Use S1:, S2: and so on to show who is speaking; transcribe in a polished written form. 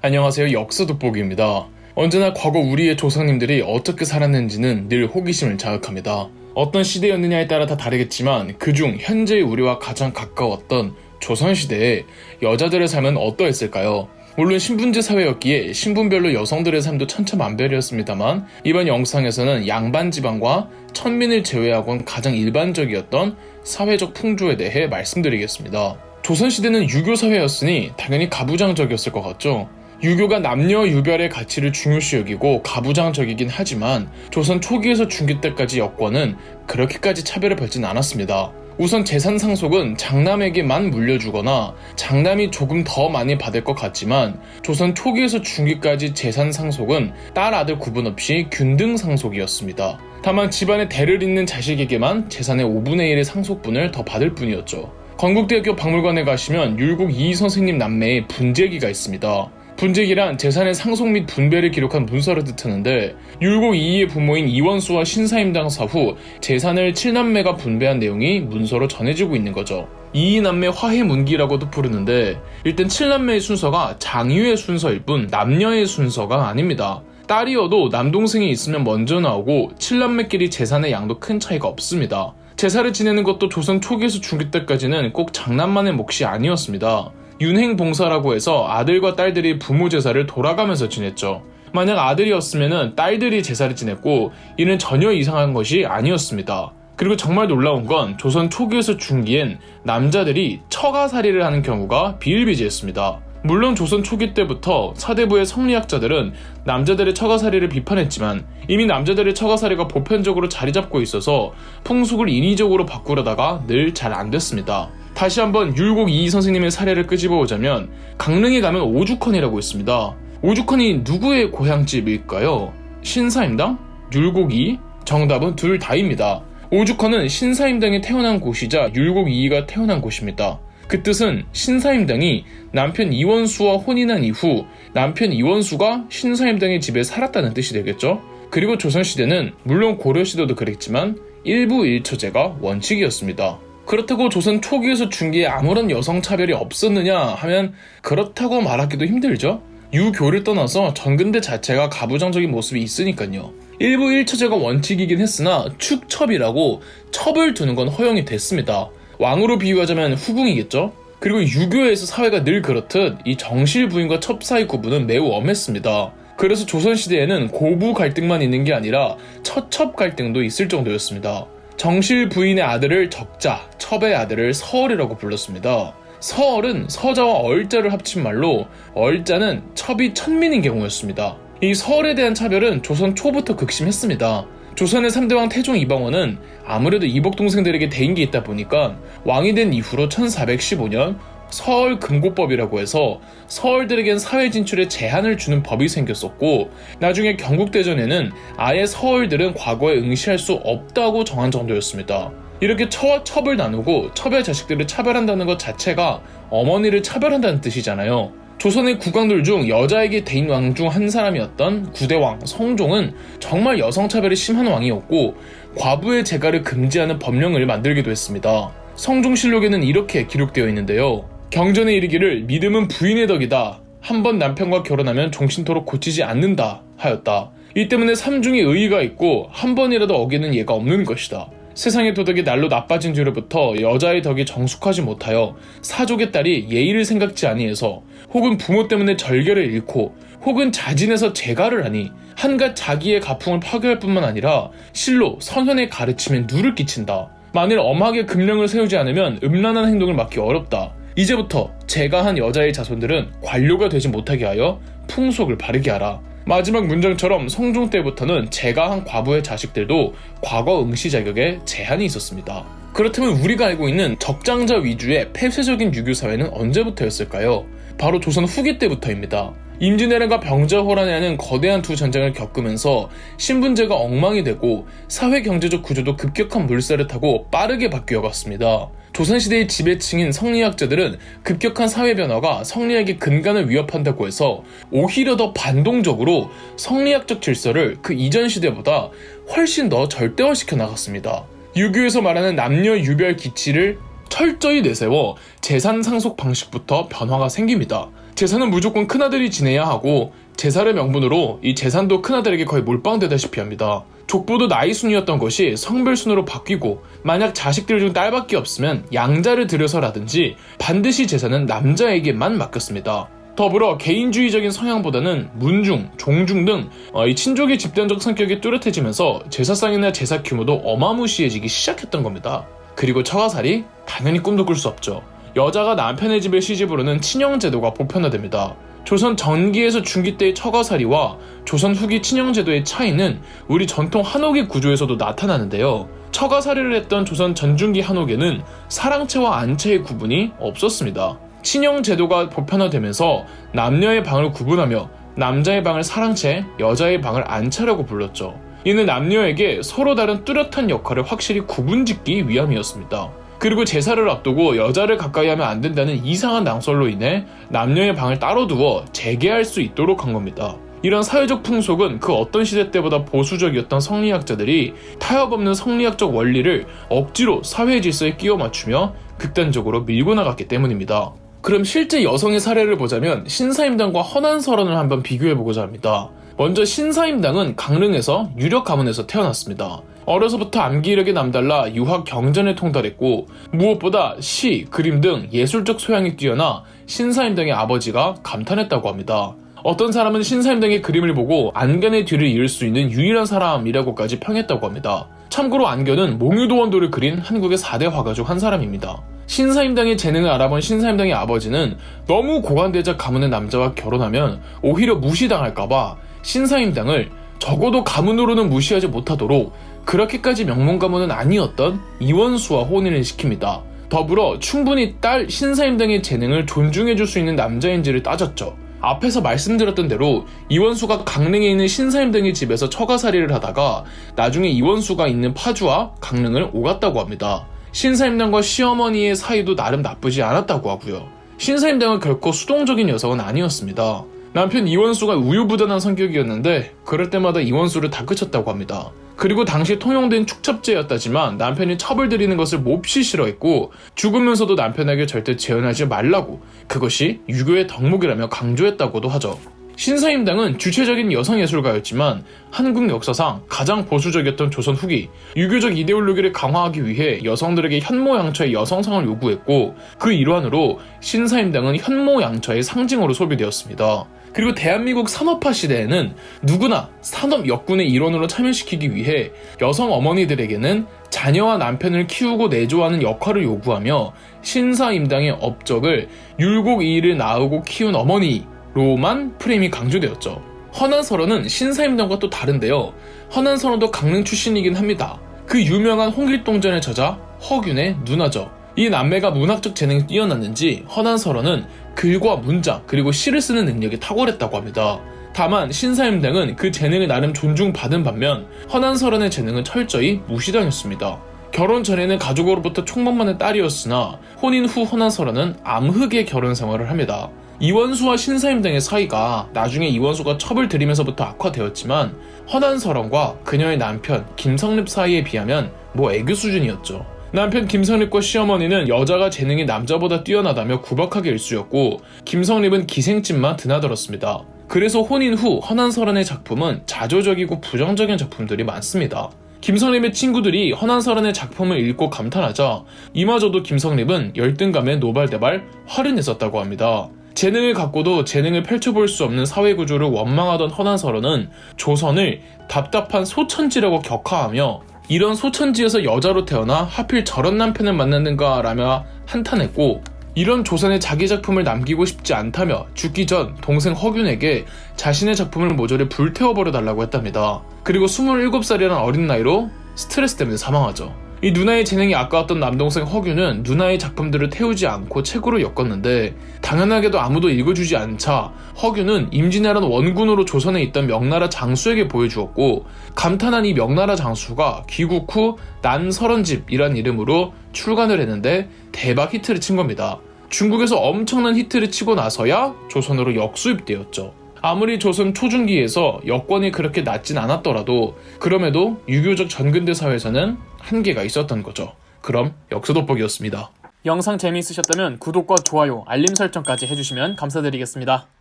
S1: 안녕하세요. 역사 돋보기입니다. 언제나 과거 우리의 조상님들이 어떻게 살았는지는 늘 호기심을 자극합니다. 어떤 시대였느냐에 따라 다 다르겠지만 그중 현재의 우리와 가장 가까웠던 조선시대에 여자들의 삶은 어떠했을까요? 물론 신분제 사회였기에 신분별로 여성들의 삶도 천차만별이었습니다만 이번 영상에서는 양반지방과 천민을 제외하고는 가장 일반적이었던 사회적 풍조에 대해 말씀드리겠습니다. 조선시대는 유교사회였으니 당연히 가부장적이었을 것 같죠? 유교가 남녀 유별의 가치를 중요시 여기고 가부장적이긴 하지만 조선 초기에서 중기 때까지 여권은 그렇게까지 차별을 밟진 않았습니다. 우선 재산 상속은 장남에게만 물려주거나 장남이 조금 더 많이 받을 것 같지만 조선 초기에서 중기까지 재산 상속은 딸 아들 구분 없이 균등 상속이었습니다. 다만 집안에 대를 잇는 자식에게만 재산의 5분의 1의 상속분을 더 받을 뿐이었죠. 건국대학교 박물관에 가시면 율곡 이희 선생님 남매의 분재기가 있습니다. 분재기란 재산의 상속 및 분배를 기록한 문서를 뜻하는데 율곡 이희의 부모인 이원수와 신사임당 사후 재산을 7남매가 분배한 내용이 문서로 전해지고 있는 거죠. 이희 남매 화해문기라고도 부르는데 일단 7남매의 순서가 장유의 순서일 뿐 남녀의 순서가 아닙니다. 딸이어도 남동생이 있으면 먼저 나오고 7남매끼리 재산의 양도 큰 차이가 없습니다. 제사를 지내는 것도 조선 초기에서 중기 때까지는 꼭 장남만의 몫이 아니었습니다. 윤행봉사라고 해서 아들과 딸들이 부모 제사를 돌아가면서 지냈죠. 만약 아들이었으면 딸들이 제사를 지냈고 이는 전혀 이상한 것이 아니었습니다. 그리고 정말 놀라운 건 조선 초기에서 중기엔 남자들이 처가살이를 하는 경우가 비일비재했습니다. 물론 조선 초기 때부터 사대부의 성리학자들은 남자들의 처가살이를 비판했지만 이미 남자들의 처가살이가 보편적으로 자리 잡고 있어서 풍속을 인위적으로 바꾸려다가 늘 잘 안 됐습니다. 다시 한번 율곡 이희 선생님의 사례를 끄집어오자면 강릉에 가면 오죽헌이라고 있습니다. 오죽헌이 누구의 고향집일까요? 신사임당? 율곡 이희? 정답은 둘 다입니다. 오죽헌은 신사임당에 태어난 곳이자 율곡 이희가 태어난 곳입니다. 그 뜻은 신사임당이 남편 이원수와 혼인한 이후 남편 이원수가 신사임당의 집에 살았다는 뜻이 되겠죠. 그리고 조선시대는 물론 고려시대도 그랬지만 일부 일처제가 원칙이었습니다. 그렇다고 조선 초기에서 중기에 아무런 여성 차별이 없었느냐 하면 그렇다고 말하기도 힘들죠. 유교를 떠나서 전근대 자체가 가부장적인 모습이 있으니까요. 일부 일처제가 원칙이긴 했으나 축첩이라고 첩을 두는 건 허용이 됐습니다. 왕으로 비유하자면 후궁이겠죠? 그리고 유교에서 사회가 늘 그렇듯 이 정실 부인과 첩 사이 구분은 매우 엄했습니다. 그래서 조선시대에는 고부 갈등만 있는 게 아니라 처첩 갈등도 있을 정도였습니다. 정실 부인의 아들을 적자, 첩의 아들을 서얼이라고 불렀습니다. 서얼은 서자와 얼자를 합친 말로 얼자는 첩이 천민인 경우였습니다. 이 서얼에 대한 차별은 조선 초부터 극심했습니다. 조선의 3대왕 태종 이방원은 아무래도 이복 동생들에게 대인기 있다 보니까 왕이 된 이후로 1415년 서얼 금고법이라고 해서 서얼들에겐 사회 진출에 제한을 주는 법이 생겼었고 나중에 경국대전에는 아예 서얼들은 과거에 응시할 수 없다고 정한 정도였습니다. 이렇게 처와 첩을 나누고 첩의 자식들을 차별한다는 것 자체가 어머니를 차별한다는 뜻이잖아요. 조선의 국왕들 중 여자에게 대인 왕 중 한 사람이었던 구대왕 성종은 정말 여성차별이 심한 왕이었고 과부의 재가를 금지하는 법령을 만들기도 했습니다. 성종실록에는 이렇게 기록되어 있는데요. 경전에 이르기를 믿음은 부인의 덕이다. 한 번 남편과 결혼하면 종신토록 고치지 않는다 하였다. 이 때문에 삼중에 의의가 있고 한 번이라도 어기는 예가 없는 것이다. 세상의 도덕이 날로 나빠진 뒤로부터 여자의 덕이 정숙하지 못하여 사족의 딸이 예의를 생각지 아니해서 혹은 부모 때문에 절개를 잃고 혹은 자진해서 재가를 하니 한갓 자기의 가풍을 파괴할 뿐만 아니라 실로 성현의 가르침에 누를 끼친다. 만일 엄하게 금령을 세우지 않으면 음란한 행동을 막기 어렵다. 이제부터 재가한 여자의 자손들은 관료가 되지 못하게 하여 풍속을 바르게 하라. 마지막 문장처럼 성종 때부터는 재가한 과부의 자식들도 과거 응시 자격에 제한이 있었습니다. 그렇다면 우리가 알고 있는 적장자 위주의 폐쇄적인 유교사회는 언제부터였을까요? 바로 조선 후기 때부터입니다. 임진왜란과 병자호란이라는 거대한 두 전쟁을 겪으면서 신분제가 엉망이 되고 사회 경제적 구조도 급격한 물살을 타고 빠르게 바뀌어갔습니다. 조선시대의 지배층인 성리학자들은 급격한 사회 변화가 성리학의 근간을 위협한다고 해서 오히려 더 반동적으로 성리학적 질서를 그 이전 시대보다 훨씬 더 절대화시켜 나갔습니다. 유교에서 말하는 남녀 유별 기치를 철저히 내세워 재산 상속 방식부터 변화가 생깁니다. 제사는 무조건 큰아들이 지내야 하고 제사의 명분으로 이 재산도 큰아들에게 거의 몰빵되다시피 합니다. 족보도 나이 순이었던 것이 성별 순으로 바뀌고 만약 자식들 중 딸밖에 없으면 양자를 들여서라든지 반드시 제사는 남자에게만 맡겼습니다. 더불어 개인주의적인 성향보다는 문중, 종중 등 이 친족의 집단적 성격이 뚜렷해지면서 제사상이나 제사 규모도 어마무시해지기 시작했던 겁니다. 그리고 처가살이 당연히 꿈도 꿀 수 없죠. 여자가 남편의 집에 시집오르는 친형제도가 보편화됩니다. 조선 전기에서 중기 때의 처가살이와 조선 후기 친형제도의 차이는 우리 전통 한옥의 구조에서도 나타나는데요. 처가살이를 했던 조선 전중기 한옥에는 사랑채와 안채의 구분이 없었습니다. 친형제도가 보편화되면서 남녀의 방을 구분하며 남자의 방을 사랑채, 여자의 방을 안채라고 불렀죠. 이는 남녀에게 서로 다른 뚜렷한 역할을 확실히 구분짓기 위함이었습니다. 그리고 제사를 앞두고 여자를 가까이 하면 안 된다는 이상한 낭설로 인해 남녀의 방을 따로 두어 재개할 수 있도록 한 겁니다. 이런 사회적 풍속은 그 어떤 시대 때보다 보수적이었던 성리학자들이 타협 없는 성리학적 원리를 억지로 사회 질서에 끼워 맞추며 극단적으로 밀고 나갔기 때문입니다. 그럼 실제 여성의 사례를 보자면 신사임당과 허난설원을 한번 비교해보고자 합니다. 먼저 신사임당은 강릉에서 유력 가문에서 태어났습니다. 어려서부터 암기력이 남달라 유학 경전에 통달했고 무엇보다 시, 그림 등 예술적 소양이 뛰어나 신사임당의 아버지가 감탄했다고 합니다. 어떤 사람은 신사임당의 그림을 보고 안견의 뒤를 이을 수 있는 유일한 사람이라고까지 평했다고 합니다. 참고로 안견은 몽유도원도를 그린 한국의 4대 화가 중 한 사람입니다. 신사임당의 재능을 알아본 신사임당의 아버지는 너무 고관대작 가문의 남자와 결혼하면 오히려 무시당할까봐 신사임당을 적어도 가문으로는 무시하지 못하도록 그렇게까지 명문 가문은 아니었던 이원수와 혼인을 시킵니다. 더불어 충분히 딸 신사임당의 재능을 존중해줄 수 있는 남자인지를 따졌죠. 앞에서 말씀드렸던 대로 이원수가 강릉에 있는 신사임당의 집에서 처가살이를 하다가 나중에 이원수가 있는 파주와 강릉을 오갔다고 합니다. 신사임당과 시어머니의 사이도 나름 나쁘지 않았다고 하고요. 신사임당은 결코 수동적인 여성은 아니었습니다. 남편 이원수가 우유부단한 성격이었는데 그럴 때마다 이원수를 다그쳤다고 합니다. 그리고 당시 통용된 축첩제였다지만 남편이 첩을 들이는 것을 몹시 싫어했고 죽으면서도 남편에게 절대 재혼하지 말라고 그것이 유교의 덕목이라며 강조했다고도 하죠. 신사임당은 주체적인 여성예술가였지만 한국 역사상 가장 보수적이었던 조선 후기 유교적 이데올로기를 강화하기 위해 여성들에게 현모양처의 여성상을 요구했고 그 일환으로 신사임당은 현모양처의 상징으로 소비되었습니다. 그리고 대한민국 산업화 시대에는 누구나 산업 역군의 일원으로 참여시키기 위해 여성 어머니들에게는 자녀와 남편을 키우고 내조하는 역할을 요구하며 신사임당의 업적을 율곡이의를 낳고 키운 어머니로만 프레임이 강조되었죠. 허난설원은 신사임당과 또 다른데요. 허난설원도 강릉 출신이긴 합니다. 그 유명한 홍길동전의 저자 허균의 누나죠. 이 남매가 문학적 재능이 뛰어났는지 허난설원은 글과 문장 그리고 시를 쓰는 능력이 탁월했다고 합니다. 다만 신사임당은 그 재능을 나름 존중받은 반면 허난설원의 재능은 철저히 무시당했습니다. 결혼 전에는 가족으로부터 총망만의 딸이었으나 혼인 후 허난설원은 암흑의 결혼 생활을 합니다. 이원수와 신사임당의 사이가 나중에 이원수가 첩을 들이면서부터 악화되었지만 허난설원과 그녀의 남편 김성립 사이에 비하면 애교 수준이었죠. 남편 김성립과 시어머니는 여자가 재능이 남자보다 뛰어나다며 구박하게 일쑤였고 김성립은 기생집만 드나들었습니다. 그래서 혼인 후 허난설원의 작품은 자조적이고 부정적인 작품들이 많습니다. 김성립의 친구들이 허난설원의 작품을 읽고 감탄하자 이마저도 김성립은 열등감에 노발대발 화를 냈었다고 합니다. 재능을 갖고도 재능을 펼쳐볼 수 없는 사회구조를 원망하던 허난설원은 조선을 답답한 소천지라고 격하하며 이런 소천지에서 여자로 태어나 하필 저런 남편을 만났는가 라며 한탄했고 이런 조선에 자기 작품을 남기고 싶지 않다며 죽기 전 동생 허균에게 자신의 작품을 모조리 불태워버려 달라고 했답니다. 그리고 27살이라는 어린 나이로 스트레스 때문에 사망하죠. 이 누나의 재능이 아까웠던 남동생 허균은 누나의 작품들을 태우지 않고 책으로 엮었는데 당연하게도 아무도 읽어주지 않자 허균은 임진왜란 원군으로 조선에 있던 명나라 장수에게 보여주었고 감탄한 이 명나라 장수가 귀국 후 난설원집이란 이름으로 출간을 했는데 대박 히트를 친 겁니다. 중국에서 엄청난 히트를 치고 나서야 조선으로 역수입되었죠. 아무리 조선 초중기에서 여권이 그렇게 낮진 않았더라도 그럼에도 유교적 전근대 사회에서는 한계가 있었던 거죠. 그럼 역사 돋보기였습니다. 영상 재미있으셨다면 구독과 좋아요, 알림 설정까지 해주시면 감사드리겠습니다.